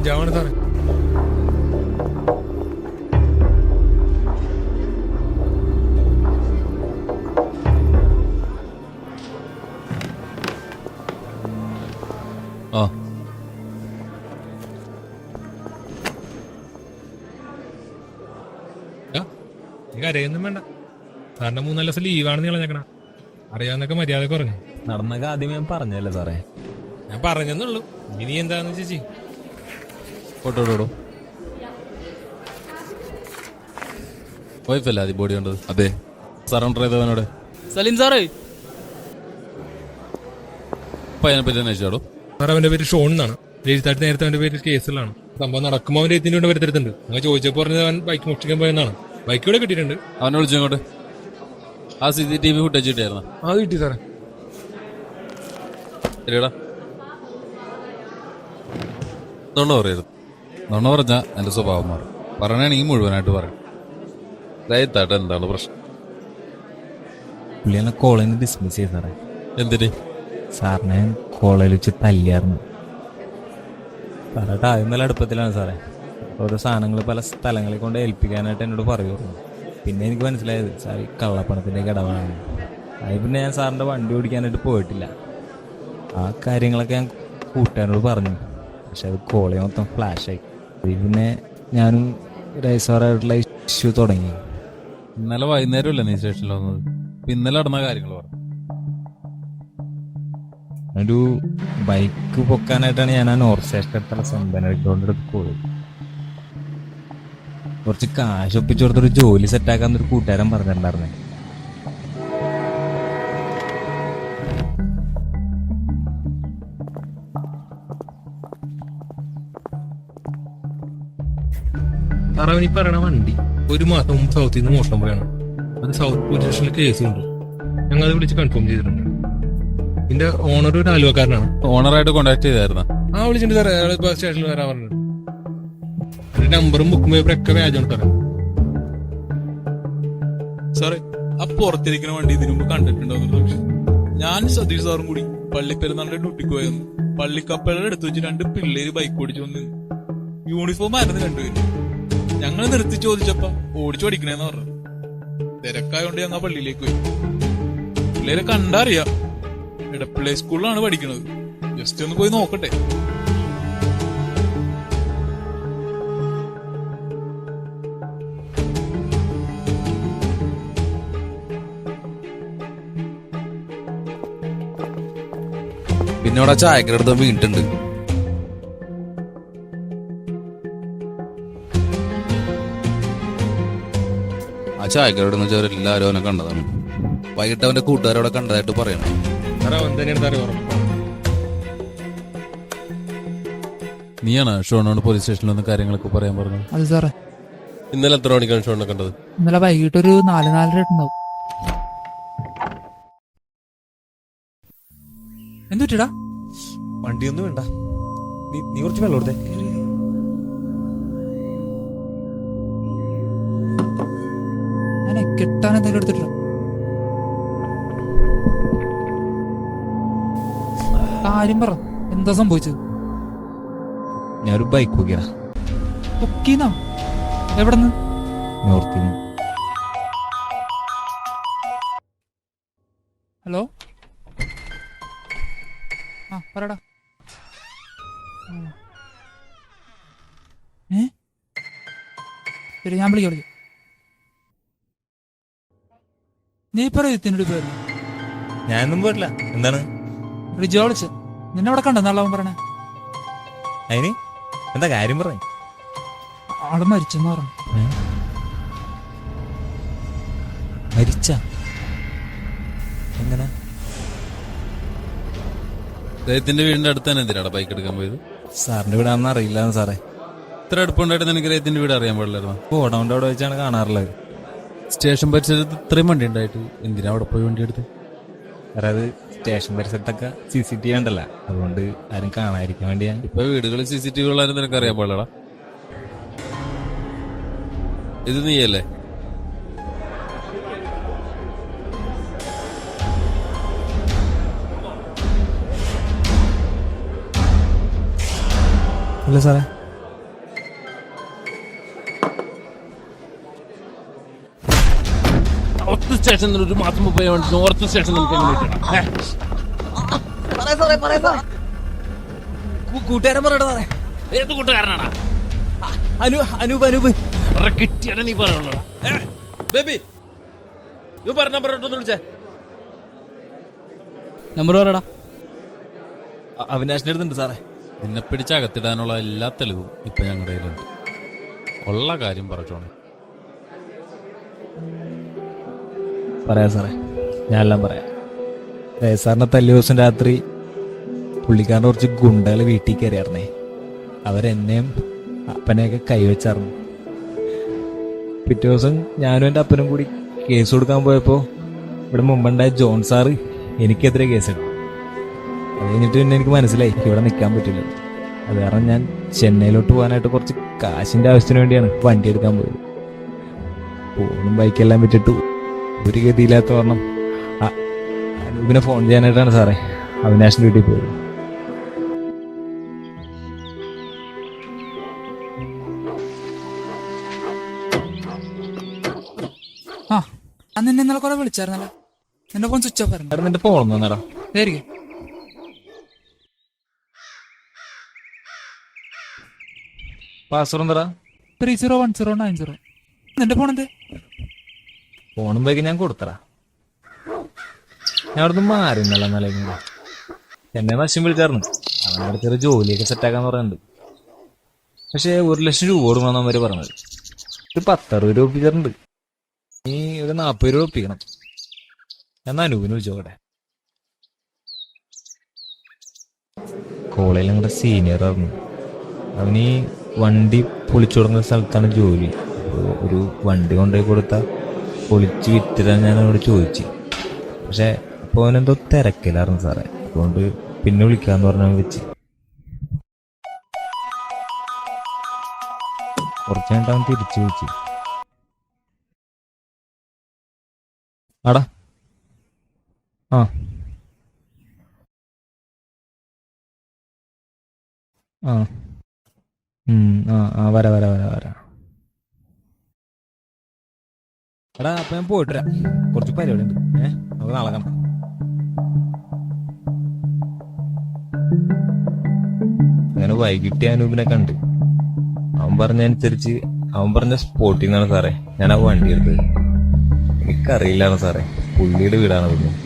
കഞ്ചാവാണ് സാറേ. ആ കരയൊന്നും വേണ്ട. സാറിന്റെ 3 ദിവസം ലീവാണെന്ന് കളഞ്ഞേക്കണ. അറിയാവുന്നൊക്കെ മര്യാദ പറഞ്ഞു. നടന്നൊക്കെ ആദ്യമേ ഞാൻ പറഞ്ഞല്ലേ സാറേ. ഞാൻ പറഞ്ഞെന്നുള്ളൂ. ഇനി എന്താന്ന് ചേച്ചി ഓട്ടോടോ വൈഫല്ലേ ആദ്യം ബോഡി കണ്ടത്? അതെ. സറണ്ടർ ചെയ്തവനോട് സലീം സാറേ. പയ്യനെ പറ്റി അന്വേഷിച്ചാടോ? സാർ അവന്റെ പേര് ഷോൺ എന്നാണ്. എഴുത്തായിട്ട് നേരത്തെ അവന്റെ പേര് കേസിലാണ്. സംഭവം നടക്കുമ്പോൾ അവന്റെ എത്തിന്റെ കൊണ്ട് വരുത്തിട്ടുണ്ട്. അങ്ങനെ ചോദിച്ചപ്പോ പറഞ്ഞത് അവൻ ബൈക്ക് മോഷ്ടിക്കാൻ പോയെന്നാണ്. ബൈക്ക് ഇവിടെ കിട്ടിയിട്ടുണ്ട്. അവനെ വിളിച്ചോട്ട്. ആ CCTV ഫുട്ടേജ് കിട്ടിയായിരുന്ന? അത് കിട്ടി സാറേ. ശരിയടാ, നുണ പറയരുത്. നുണ പറഞ്ഞാ എന്റെ സ്വഭാവം മാറും. പറയണെങ്കിൽ മുഴുവനായിട്ട് പറയും. ദയത്തായിട്ട് എന്താണ് പ്രശ്നം? പുള്ളി എന്നെ കോളേജിൽ നിന്ന് ഡിസ്മിസ് ചെയ്ത് സാറേ. എന്തിന്? സാറിനെ കോളേജിൽ വെച്ച് തല്ലിയായിരുന്നു സാറേട്ടാ. ആദ്യം നല്ല അടുപ്പത്തിലാണ് സാറേ. ഓരോ സാധനങ്ങൾ പല സ്ഥലങ്ങളിൽ കൊണ്ട് ഏൽപ്പിക്കാനായിട്ട് എന്നോട് പറയുമായിരുന്നു. പിന്നെ എനിക്ക് മനസ്സിലായത് സാർ ഈ കള്ളപ്പണത്തിൻ്റെ ഇടവാണ്. അത് പിന്നെ ഞാൻ സാറിൻ്റെ വണ്ടി ഓടിക്കാനായിട്ട് പോയിട്ടില്ല. ആ കാര്യങ്ങളൊക്കെ ഞാൻ കൂട്ടുകാരനോട് പറഞ്ഞു. പക്ഷെ അത് കോളേജ് മൊത്തം ഫ്ലാഷായി. പിന്നെ ഞാനും രൈസാറായിട്ടുള്ള ഇഷ്യൂ തുടങ്ങി. ഇന്നലെ വൈകുന്നേരമല്ലേ നീ സ്റ്റേഷനിൽ വന്നത്? ഇന്നലെ നടന്ന കാര്യങ്ങൾ പറഞ്ഞു. ഒരു ബൈക്ക് പൊക്കാനായിട്ടാണ് ഞാൻ ആ നോർത്ത് സ്റ്റേഷൻ അടുത്തുള്ള സെമ്പനോണ്ട് അടുത്ത് പോയത്. കുറച്ച് കാശ് ഒപ്പിച്ചു കൊടുത്തൊരു ജോലി സെറ്റാക്കാന്നൊരു കൂട്ടുകാരൻ പറഞ്ഞിട്ടുണ്ടായിരുന്നേ. സാറേ അവനീ പറയണ വണ്ടി 1 മാസം മുമ്പ് സൗത്തിൽ നിന്ന് മോഷണം പോയാണ്. അത് സൗത്ത് പോലീസ് സ്റ്റേഷനിൽ കേസുണ്ട്. ഞങ്ങൾ അത് വിളിച്ച് കൺഫേം ചെയ്തിട്ടുണ്ട്. ഇതിന്റെ ഓണർ ഒരു ആലുവക്കാരനാണ്. ഓണറായിട്ട് കോണ്ടാക്ട് ചെയ്തായിരുന്ന? ആ വിളിച്ചിട്ടുണ്ട് സാറേ. അയാൾ ബസ് സ്റ്റേഷനിൽ വരാൻ പറഞ്ഞത്. നമ്പറും ബുക്കും പേപ്പറൊക്കെ വ്യാജമാണ് സാറേ. സാറേ, ആ പുറത്തിരിക്കുന്ന വണ്ടി ഇതിനു മുമ്പ് കണ്ടിട്ടുണ്ടോ? ഞാൻ സതീഷ് സാറും കൂടി പള്ളിപ്പെരുന്നാളിന്റെ ഡ്യൂട്ടിക്ക് പോയെന്ന്. പള്ളിക്കപ്പലുടെ അടുത്ത് വെച്ച് 2 പിള്ളേര് ബൈക്ക് ഓടിച്ചു വന്നു. യൂണിഫോം ആയിരുന്നു 2 പേര്. ഞങ്ങൾ നിർത്തി ചോദിച്ചപ്പോ ഓടിച്ചു പഠിക്കണേന്ന് പറഞ്ഞു. തിരക്കായോണ്ട് ഞങ്ങൾ പള്ളിയിലേക്ക് പോയി. പിള്ളേരെ കണ്ടറിയാം. എടപ്പിള്ളേ സ്കൂളിലാണ് പഠിക്കണത്. ജസ്റ്റ് ഒന്ന് പോയി നോക്കട്ടെ. പിന്നെ അവിടെ ചായക്കടുത്ത് വീണിട്ടുണ്ട്. ആ ചായക്കടന്ന് വെച്ചാൽ എല്ലാവരും അവനെ കണ്ടതാണ്. വൈകിട്ട് അവന്റെ കൂട്ടുകാരവിടെ കണ്ടതായിട്ട് പറയണം. സാറേ അവൻ തന്നെയാണ് സാറേ ഉറപ്പാണ്. നീയാണ് ഷോണോട് പോലീസ് സ്റ്റേഷനിൽ വന്ന് കാര്യങ്ങളൊക്കെ പറയാൻ പറഞ്ഞത്? അത് സാറേ. ഇന്നലെ എത്ര മണിക്കാണ് ഷോണിനെ കണ്ടത്? ഇന്നലെ വൈകിട്ട് ഒരു 4-4:30 ഉണ്ടാവും. എന്തുറ്റാ? വണ്ടിയൊന്നും വേണ്ട, നീ കുറച്ച് വെള്ളം കൊടുത്തേ. ഞാൻ കെട്ടാൻ എന്തെങ്കിലും എടുത്തിട്ടോ? കാര്യം പറ, എന്താ സംഭവിച്ചത്? ഞാനൊരു ബൈക്ക് പൊക്കിയടാ. പൊക്കീന്നോ? എവിടെന്ന്? നോർത്തിന്. ഹലോ, ആ പറടാ. ശരി, ഞാൻ വിളിക്കാം. നീ പറയത്തിനോട് പേര്? ഞാനൊന്നും പോയിട്ടില്ല. എന്താണ്? റിജോ വിളിച്ച് നിന്നെ അവിടെ കണ്ടെന്നാളവൻ പറഞ്ഞേ. അതിന് എന്താ കാര്യം പറഞ്ഞു? ആള് മരിച്ചെന്ന് പറഞ്ഞു. മരിച്ച? എങ്ങനെ? രേത്തിന്റെ വീടിന്റെ അടുത്ത് തന്നെ എന്തിനാണ് ബൈക്ക് എടുക്കാൻ പോയത്? സാറിന്റെ വീടാണെന്ന് അറിയില്ല സാറേ. ഇത്ര അടുപ്പുണ്ടായിട്ട് നിനക്ക് രേത്തിന്റെ വീട് അറിയാൻ പാടില്ലായിരുന്നു? ഓടൗണ്ട് അവിടെ വെച്ചാണ് കാണാറുള്ളത്. സ്റ്റേഷൻ പരിസരത്ത് ഇത്രയും വണ്ടി ഉണ്ടായിട്ട് എന്തിനാ അവിടെ പോയി വണ്ടി എടുത്ത്? അതായത് സ്റ്റേഷൻ പരിസരത്തൊക്കെ CCTV ഉണ്ടല്ലോ, അതുകൊണ്ട് ആരും കാണാതിരിക്കാൻ വേണ്ടി ഞാൻ. ഇപ്പൊ വീടുകളിൽ CCTV ഉള്ളാരും നിനക്ക് അറിയാൻ പാടില്ലടാ. ഇത് നീയല്ലേ? അല്ല സാറേ, നോർത്ത് സ്റ്റേഷനിൽ ഒരു മാസം മുമ്പ് നോർത്ത് സ്റ്റേഷൻ നമുക്ക് എങ്ങനെ കൂട്ടുകാരൻ പറയട്ടെ സാറേ. ഏത് കൂട്ടുകാരനാടാ അനൂപ് അനൂപ് കിട്ടിയാലും നീ പറയുള്ളൂടാ. ബേബി യു പറഞ്ഞ നമ്പർ ഒന്ന് വിളിച്ചേ. നമ്പർ പറയടാ. അവിനാശിന്റെ അടുത്തുണ്ട് സാറേ. നിന്നെ പിടിച്ച് അകത്തിടാനുള്ള എല്ലാ തെളിവും ഇപ്പൊ ഞങ്ങളുടെ കയ്യിലുണ്ട്. ഉള്ള കാര്യം പറഞ്ഞോണേ. പറയാം സാറേ, ഞാനെല്ലാം പറയാം. സാറിന്റെ തല്ലി ദിവസം രാത്രി പുള്ളിക്കാരൻ്റെ കുറച്ച് ഗുണ്ടകൾ വീട്ടിൽ കയറിയായിരുന്നേ. അവരെന്നെയും അപ്പനെയൊക്കെ കൈവച്ചായിരുന്നു. പിറ്റേ ദിവസം ഞാനും എൻ്റെ അപ്പനും കൂടി കേസ് കൊടുക്കാൻ പോയപ്പോൾ ഇവിടെ മുമ്പുണ്ടായ ജോൺ സാറ് എനിക്കെതിരെ കേസെടുത്തു. അത് കഴിഞ്ഞിട്ട് പിന്നെ എനിക്ക് മനസ്സിലായി ഇവിടെ നിൽക്കാൻ പറ്റില്ല. അത് കാരണം ഞാൻ ചെന്നൈയിലോട്ട് പോകാനായിട്ട് കുറച്ച് കാശിൻ്റെ ആവശ്യത്തിന് വേണ്ടിയാണ് വണ്ടി എടുക്കാൻ പോയത്. ഫോണും ബൈക്കെല്ലാം വിറ്റിട്ടു ഒരു ഗതിയില്ലാത്ത കാരണം അനൂപിനെ ഫോൺ ചെയ്യാനായിട്ടാണ് സാറേ അവിനാശിൻ്റെ വീട്ടിൽ പോയത്. ആ അന്ന് നിന്നെ ഇന്നലെ കുറെ വിളിച്ചായിരുന്നല്ലോ. നിന്റെ ഫോൺ സ്വിച്ച് ഓഫ് ആയിരുന്നു. നിന്റെ ഫോൺ ഒന്നേടാ. ശരിക്കും പാസ്വേഡ് എന്താ? 301090. നിന്റെ ഫോൺ എന്തേ? ഫോണും ബൈക്ക് ഞാൻ കൊടുത്തടാ. ഞാൻ അവിടുന്ന് മാറി നല്ല എന്നെ വശ്യം വിളിച്ചായിരുന്നു. അവനവിടെ ചെറിയ ജോലിയൊക്കെ സെറ്റാക്കാന്ന് പറയുന്നുണ്ട്. പക്ഷെ 1,00,000 രൂപ കൊടുക്കണമെന്ന് അവര് പറഞ്ഞത്. ഒരു 10-60 രൂപ ഒപ്പിച്ചിട്ടുണ്ട്. നീ ഒരു 40 രൂപ ഒപ്പിക്കണം. ഞാൻ അനൂപിന് വിളിച്ചോക്കട്ടെ. കോളേജിൽ ഞങ്ങളുടെ സീനിയർ ആയിരുന്നു. അവന് വണ്ടി പൊളിച്ചു കൊടുക്കുന്ന സ്ഥലത്താണ് ജോലി. ഒരു വണ്ടി കൊണ്ടുപോയി കൊടുത്താൽ പൊളിച്ച് വിറ്റിരാൻ ഞാൻ അവനോട് ചോദിച്ചു. പക്ഷെ അപ്പോൾ അവനെന്തോ തിരക്കിലായിരുന്നു സാറേ. അതുകൊണ്ട് പിന്നെ വിളിക്കാന്ന് പറഞ്ഞാൽ വെച്ച് കുറച്ച് കഴിഞ്ഞിട്ട് അവൻ തിരിച്ചു വിളിച്ചു. ആടാ ആ ആ ആ വരാ. എടാ അപ്പൊ ഞാൻ പോയിട്ട് വരാം. കുറച്ച് പരിപാടി ഉണ്ട്. നമുക്ക് നാളെ കാണാം. അങ്ങനെ വൈകിട്ട് അനൂപിനെ കണ്ട്. അവൻ പറഞ്ഞനുസരിച്ച് അവൻ പറഞ്ഞ സ്പോട്ടിൽ നിന്നാണ് സാറേ ഞാൻ ആ വണ്ടി എടുത്തത്. എനിക്കറിയില്ലാണ് സാറേ പുള്ളിയുടെ വീടാണ് തോന്നുന്നു.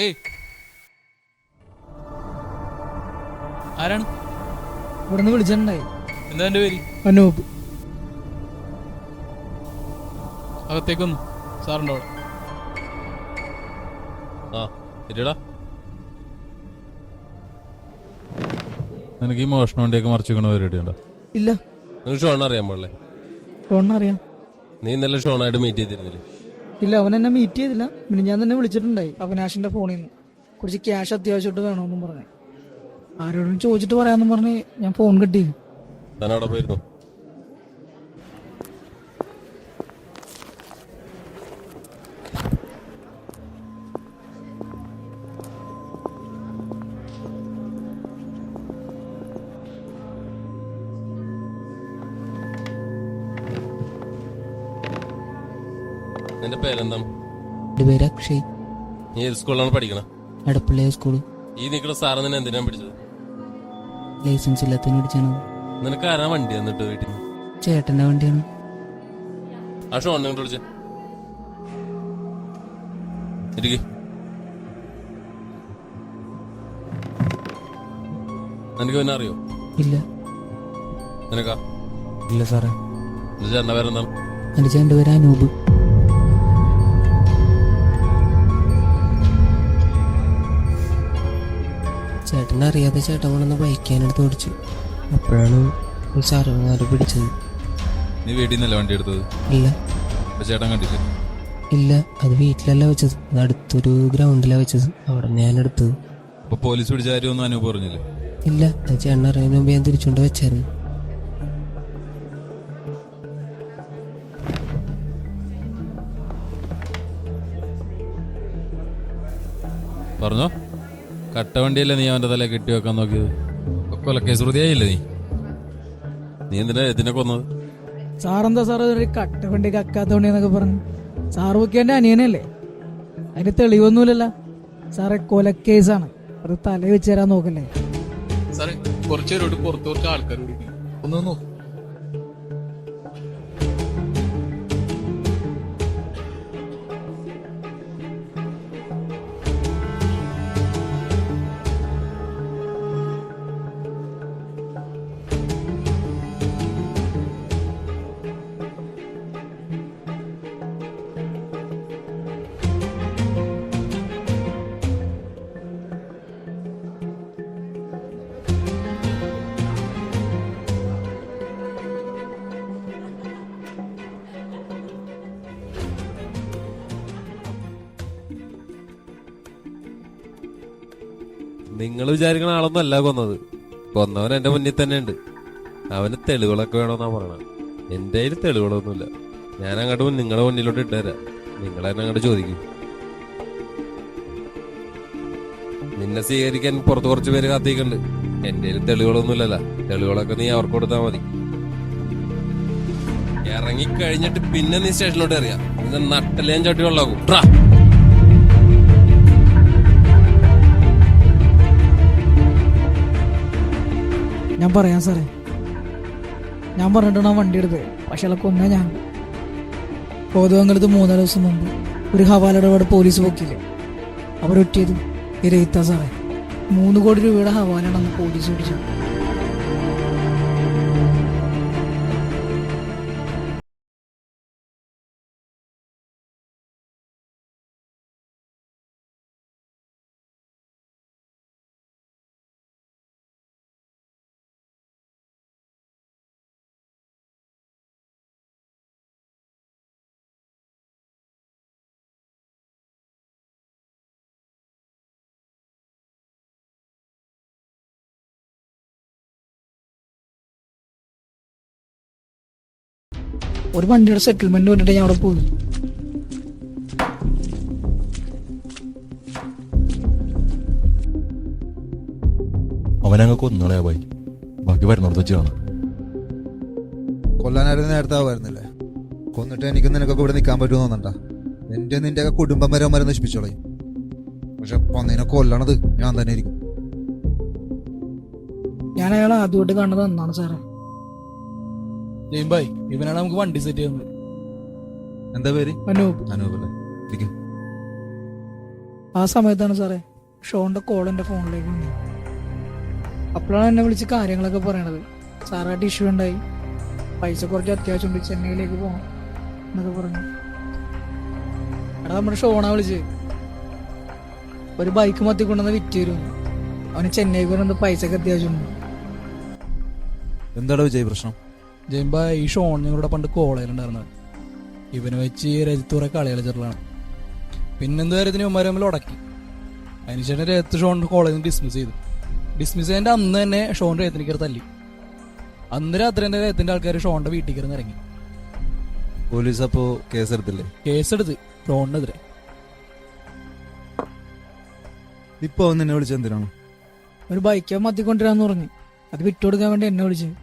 ഏയ് ആരാണ്? ഇവിടുന്ന് വിളിച്ചിട്ടുണ്ടായി. എന്താ എന്റെ പേര്? അനൂപ്. അകത്തേക്കൊന്നു സാറുണ്ടോ അവിടെ? ആ ശരിയടാ. നിനക്ക് ഈ മോഷണ വണ്ടിയൊക്കെ മറിച്ച് വെക്കണ പരിപാടി ഉണ്ടോ? ഇല്ല. നിനക്ക് ഷോൺ അറിയാൻ പാടില്ലേ? ഷോണിനറിയാം. നീ ഇന്നലെ ഷോണായിട്ട് മീറ്റ് ചെയ്തിരുന്നില്ലേ? ഇല്ല, അവൻ എന്നെ മീറ്റ് ചെയ്തില്ല. പിന്നെ ഞാൻ തന്നെ വിളിച്ചിട്ടുണ്ടായി അവിനാശിന്റെ ഫോണിൽ നിന്ന്. കുറച്ച് ക്യാഷ് അത്യാവശ്യമായിട്ട് വേണമെന്നും പറഞ്ഞു. ആരോടും ചോദിച്ചിട്ട് പറയാമെന്നും പറഞ്ഞ് ഞാൻ ഫോൺ കട്ട് ചെയ്തു. താൻ അവിടെ പോയിരുന്നു? നിന്റെ പേരെന്താണ്? എന്റെ പേര് അക്ഷയ്. നീ ഏത് സ്കൂളിലാണ് പഠിക്കണം? എടപ്പള്ളി സ്കൂള്. ഈ നിൽക്കുന്ന സാറ് നിന്നെ എന്തിനാണ് പിടിച്ചത്? ലൈസൻസ് ഇല്ലാത്തതിന് പിടിച്ചാണ്. നിനക്ക് ആരാ വണ്ടി എന്നിട്ട് വീട്ടിൽ നിന്ന്? ചേട്ടന്റെ വണ്ടിയാണ്. ആ ഷോണിനെ കൊണ്ട് വിളിച്ചേ. ഇരിക്ക്. നിനക്ക് പിന്നെ അറിയോ? ഇല്ല. നിനക്കാ? ഇല്ല സാറേ. നിന്റെ ചേട്ടന്റെ പേരെന്താണ്? എന്റെ ചേട്ടന്റെ പേര് അനൂപ്. ചേട്ടൻ അറിയാതെ ചേട്ടൻ കൊണ്ടുവന്ന് ബൈക്കാനെടുത്ത് ഓടിച്ചു. അപ്പോഴാണ് ഒരു സർവ്വകാര് പിടിച്ചത്. നീ വീട്ടിൽ നിന്നല്ല വണ്ടി എടുത്തത്? ഇല്ല അപ്പൊ ചേട്ടൻ കണ്ടില്ല? ഇല്ല, അത് വീട്ടിലല്ല വെച്ചത്, അത് അടുത്തൊരു ഗ്രൗണ്ടിലാണ് വെച്ചത്, അവിടെ ഞാൻ എടുത്തത്. അപ്പൊ പോലീസ് പിടിച്ച കാര്യമൊന്നും അനുഭവം പറഞ്ഞില്ലേ? ഇല്ല, അത് ചേട്ടൻ അറിയുന്നതിന് മുമ്പ് ഞാൻ തിരിച്ചുകൊണ്ട് വെച്ചായിരുന്നു. പറഞ്ഞോ, കട്ട വണ്ടിയല്ലേ നീ അവന്റെ തല കെട്ടി വെക്കാൻ നോക്കിയത്? കൊലക്കേസ് പ്രതിയായില്ലേ നീ? നീ എന്തിനാ എത്തിനെ കൊന്നത്? സാറെന്താ സാറ് ഒരു കട്ട വണ്ടി കക്കാത്തോണ്ടി എന്നൊക്കെ പറഞ്ഞു? സാറ് വെക്കേണ്ട അനിയനല്ലേ, അതിന് തെളിവൊന്നുമില്ലല്ലോ സാറേ. കൊലക്കേസാണ്, അത് തല വെച്ച് തരാൻ നോക്കല്ലേ. സാറേ കുറച്ചു പേരോട് പുറത്ത് കുറച്ച് ആൾക്കാർ വിളിക്കും, ഒന്ന് നോക്കും. നിങ്ങൾ വിചാരിക്കണ ആളൊന്നും അല്ല കൊന്നത്. കൊന്നവൻ എന്റെ മുന്നിൽ തന്നെ ഉണ്ട്. അവന് തെളിവുകളൊക്കെ വേണമെന്നാ പറയണത്. എന്റെ കയ്യിൽ തെളിവുകളൊന്നുമില്ല. ഞാൻ അങ്ങോട്ട് നിങ്ങളുടെ മുന്നിലോട്ട് ഇട്ടുതരാം, നിങ്ങൾ തന്നെ അങ്ങോട്ട് ചോദിക്കും. നിന്നെ സ്വീകരിക്കാൻ പുറത്ത് കുറച്ച് പേര് കാത്തിക്കുന്നുണ്ട്. എന്റെ കയ്യിൽ തെളിവുകളൊന്നുമില്ലല്ല. തെളിവുകളൊക്കെ നീ അവർക്ക് കൊടുത്താൽ മതി. ഇറങ്ങിക്കഴിഞ്ഞിട്ട് പിന്നെ നീ സ്റ്റേഷനിലോട്ട് അറിയാം. നിന്നെ നട്ടലേം ചട്ടി വെള്ളാക്കും. ഞാൻ പറയാം സാറേ, ഞാൻ പറഞ്ഞിട്ടാണ് ആ വണ്ടി എടുത്തത്. പക്ഷെ അയാളെ കൊന്ന ഞാൻ. കോതമംഗലത്ത് 3 ദിവസം മുമ്പ് ഒരു ഹവാല ഇടപാട് പോലീസ് പൊക്കില്ലേ, അവരൊറ്റിയത് ഈ രഹിത സാറേ. 3 കോടി രൂപയുടെ ഹവാലാണെന്ന് പോലീസ് പിടിച്ചത്. ഒരു വണ്ടിയുടെ സെറ്റിൽമെന്റ് വേണ്ടിട്ട് ഞാൻ അവിടെ പോയി. അവനങ്ങ് കൊന്നളയാ പോയി, ബാക്കി വരുന്നിടത്ത് വെച്ച് കാണാം. കൊല്ലാനായിരുന്നു നേരത്തെ വരുന്നില്ലേ? കൊന്നിട്ട് എനിക്ക് നിനക്കൊക്കെ ഇവിടെ നിൽക്കാൻ പറ്റുമെന്ന് തോന്നണ്ട. നിന്റെ ഒക്കെ കുടുംബം വരെ അവന്മാരെ നശിപ്പിച്ചോളയും. പക്ഷെ പൊന്നിനെ കൊല്ലണത് ഞാൻ തന്നെ ആയിരിക്കും. ഞാൻ അയാളെ ആദ്യമായിട്ട് കാണുന്നത് അന്നാണ് സാറേ. ജയിംബായ്, ഇവനാണ് നമുക്ക് വണ്ടി സെറ്റ് ചെയ്യുന്നത്. എന്താ പേര്? അനൂപ്. അനൂപല്ലേ? ഇരിക്കും. ആ സമയത്താണ് സാറേ ഷോന്റെ കോൾ എന്റെ ഫോണിലേക്ക് വന്നത്. അപ്പോഴാണ് എന്നെ വിളിച്ച് കാര്യങ്ങളൊക്കെ പറയണത്. സാറായിട്ട് ഇഷ്യൂ ഉണ്ടായി, പൈസ കുറച്ച് അത്യാവശ്യമുണ്ട്, ചെന്നൈയിലേക്ക് പോകണം എന്നൊക്കെ പറഞ്ഞു. എടാ നമ്മുടെ ഷോണാ വിളിച്ച് ഒരു ബൈക്ക് മത്തി കൊണ്ടുവന്ന് വിറ്റ് തരുന്നു. അവന് ചെന്നൈക്ക് കൊണ്ടുവന്ന് പൈസക്ക് അത്യാവശ്യമുണ്ട്. എന്താടാ വിജയ് പ്രശ്നം? ജയിംബായ്, ഈ ഷോൺ ഞങ്ങളുടെ പണ്ട് കോളേജിലുണ്ടായിരുന്നത്. ഇവനെ വെച്ച് രജിത്ത് കുറെ കളി കളിച്ചിട്ടുള്ളതാണ്. പിന്നെന്ത് കാര്യത്തിന് ഇവന്മാരെ തമ്മിൽ ഉടക്കി. അതിനുശേഷം രജിത്ത് ഷോൺ കോളേജിൽ നിന്ന് ഡിസ്മിസ് ചെയ്തു. ഡിസ്മിസ് ചെയ്തതിന്റെ അന്ന് തന്നെ ഷോൺ രജത്തിനെ കയറി തല്ലി. അന്ന് രാത്രി തന്നെ രജത്തിന്റെ ആൾക്കാർ ഷോണിന്റെ വീട്ടിൽ കയറി ഇറങ്ങി. പോലീസ് അപ്പോ കേസെടുത്തില്ലേ? കേസെടുത്ത് ഷോണിനെതിരെ. ഇപ്പൊ അവൻ നിന്നെ വിളിച്ചത് എന്തിനാണ്? ഒരു ബൈക്ക് മത്തിക്കൊണ്ടിരാന്ന് പറഞ്ഞു, അത് വിട്ടുകൊടുക്കാൻ വേണ്ടി എന്നെ വിളിച്ചത്.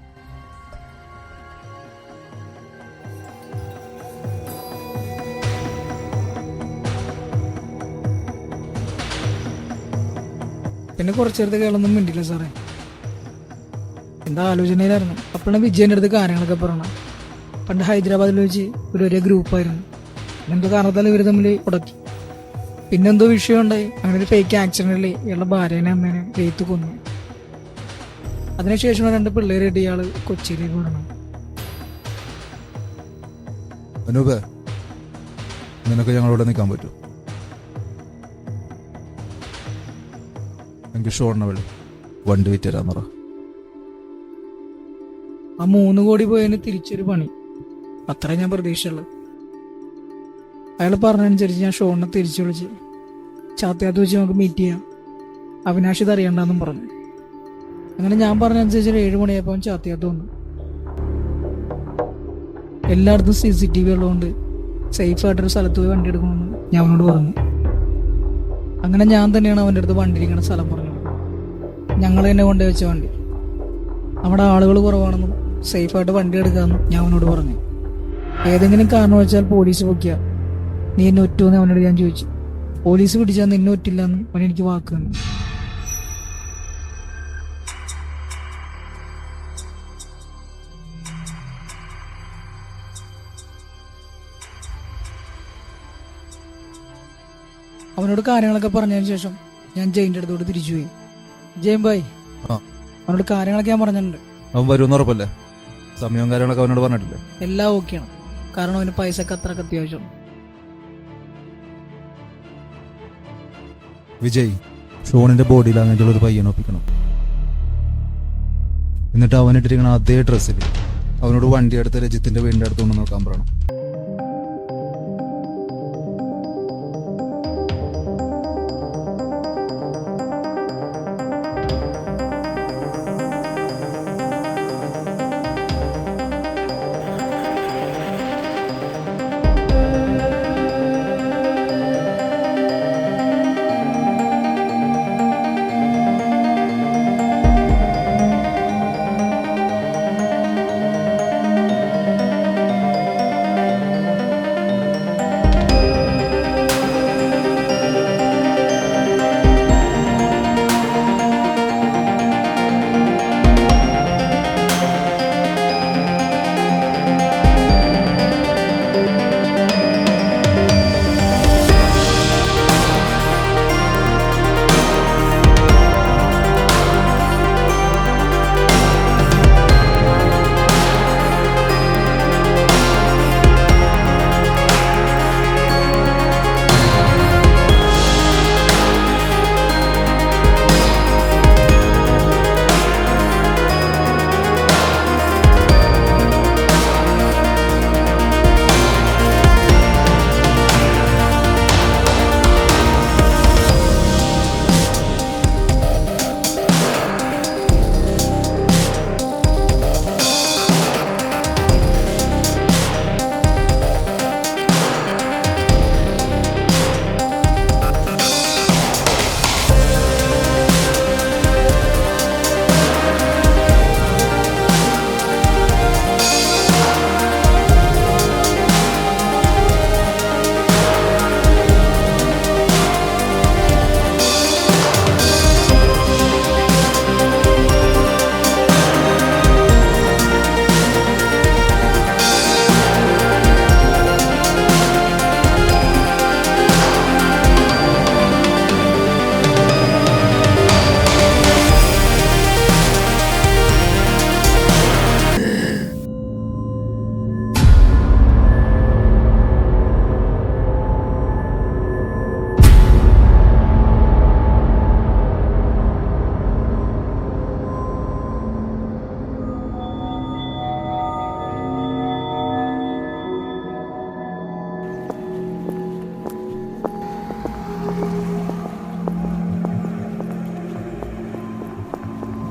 പിന്നെ കുറച്ചു നേരത്തെ കേളൊന്നും മിണ്ടില്ല സാറേ. എന്താ ആലോചനയിലായിരുന്നു. അപ്പോഴാണ് വിജയന്റെ അടുത്ത് കാര്യങ്ങളൊക്കെ പറയണം. പണ്ട് ഹൈദരാബാദിൽ വെച്ച് ഒരു ഗ്രൂപ്പായിരുന്നു. എന്തോ കാരണത്താൽ ഇവർ തമ്മിൽ ഉടക്കി. പിന്നെന്തോ വിഷയം ഉണ്ടായി. അങ്ങനെ ഒരു ഫേക്ക് ആക്സിഡന്റിൽ ഇയാളുടെ ഭാര്യനെ അമ്മേനെ റേത്ത് കൊന്നു. അതിനുശേഷം 2 പിള്ളേരായിട്ട് ഇയാള് കൊച്ചിയിലേക്ക് വിടണം. അനൂപ്, നിനക്ക് ഞങ്ങളോട് നിൽക്കാൻ പറ്റൂ? എനിക്ക് ഷോറിനെ വിളി. വണ്ടി വിറ്റരാന്ന് പറ. ആ 3 കോടി പോയതിന് തിരിച്ചൊരു പണി, അത്രേ ഞാൻ പ്രതീക്ഷയുള്ളു. അയാൾ പറഞ്ഞനുസരിച്ച് ഞാൻ ഷോണിനെ തിരിച്ചു വിളിച്ച് ചാത്തയാത്ത് വെച്ച് നമുക്ക് മീറ്റ് ചെയ്യാം, അവിനാശ് ഇത് അറിയണ്ടെന്നും പറഞ്ഞു. അങ്ങനെ ഞാൻ പറഞ്ഞനുസരിച്ച് 7 മണിയായപ്പോൾ അവൻ ചാത്തയാത്ത് വന്നു. എല്ലായിടത്തും CCTV ഉള്ളതുകൊണ്ട് സേഫായിട്ടൊരു സ്ഥലത്ത് പോയി വണ്ടി എടുക്കണമെന്ന് ഞാൻ അവനോട് പറഞ്ഞു. അങ്ങനെ ഞാൻ തന്നെയാണ് അവൻ്റെ അടുത്ത് വണ്ടി ഇരിക്കുന്ന സ്ഥലം പറഞ്ഞത്. ഞങ്ങൾ തന്നെ കൊണ്ടുപോയി വെച്ച വണ്ടി, അവിടെ ആളുകൾ കുറവാണെന്നും സേഫായിട്ട് വണ്ടി എടുക്കാമെന്നും ഞാൻ അവനോട് പറഞ്ഞു. ഏതെങ്കിലും കാരണം വെച്ചാൽ പോലീസ് പൊക്കിയ നീ എന്നെ ഒറ്റുമെന്ന് അവനോട് ഞാൻ ചോദിച്ചു. പോലീസ് പിടിച്ചാൽ നിന്നെ ഒറ്റില്ലെന്നും അവൻ എനിക്ക് വാക്ക് തന്നു. അവനോട് കാര്യങ്ങളൊക്കെ പറഞ്ഞതിന് ശേഷം ഞാൻ ജയിൻ്റെ അടുത്തോട്ട് തിരിച്ചുപോയി. ജയിൻ ഭായ്, ആ. അവനോട് കാര്യങ്ങളൊക്കെ ഞാൻ പറഞ്ഞിട്ടുണ്ട്. അവൻ വരുമെന്ന് ഉറപ്പല്ലേ? സമയവും കാര്യങ്ങളൊക്കെ അവനോട് പറഞ്ഞിട്ടില്ലേ? എല്ലാം ഓക്കെയാണ്, കാരണം അവന് പൈസക്ക് അത്രക്ക് അത്യാവശ്യമാണ്. വിജയ്, ഷോണിന്റെ ബോഡി ലാംഗ്വേജുള്ള ഒരു പയ്യനെ ഒപ്പിക്കണം. എന്നിട്ട് അവനിട്ടിരിക്കണ അതേ ഡ്രസ്സിൽ അവനോട് വണ്ടി അടുത്ത് രജിത്തിന്റെ വീടിന്റെ അടുത്ത് കൊണ്ട് നോക്കാൻ പറയണം.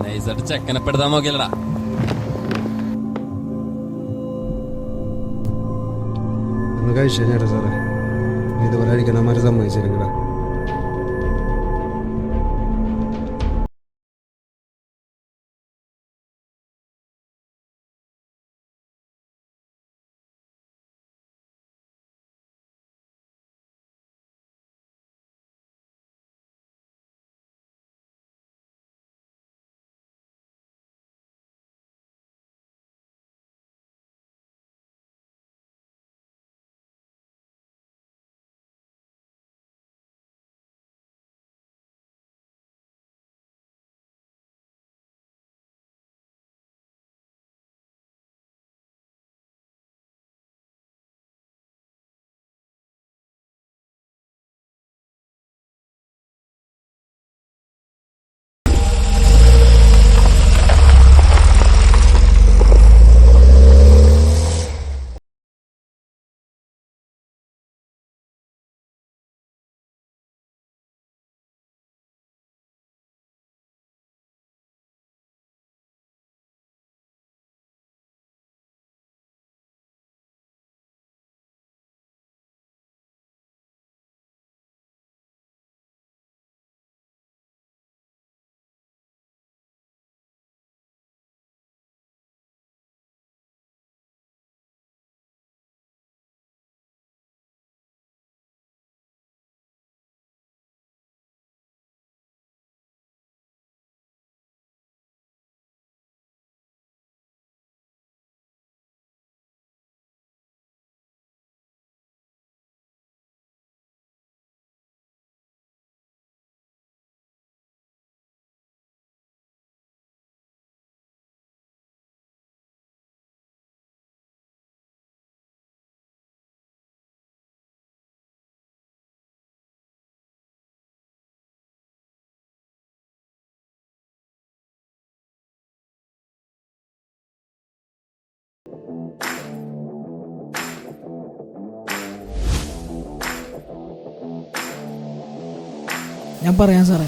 നൈസായിട്ട് ചെക്കനെ പെടുത്താൻ നോക്കിയല്ലടാ. കഴിച്ചു ചേട്ടാ സാറേ, ഇതുപോലെ അടിക്കണമാരെ സമ്മതിച്ചിരിക്കടാ. ഞാൻ പറയാം സാറേ.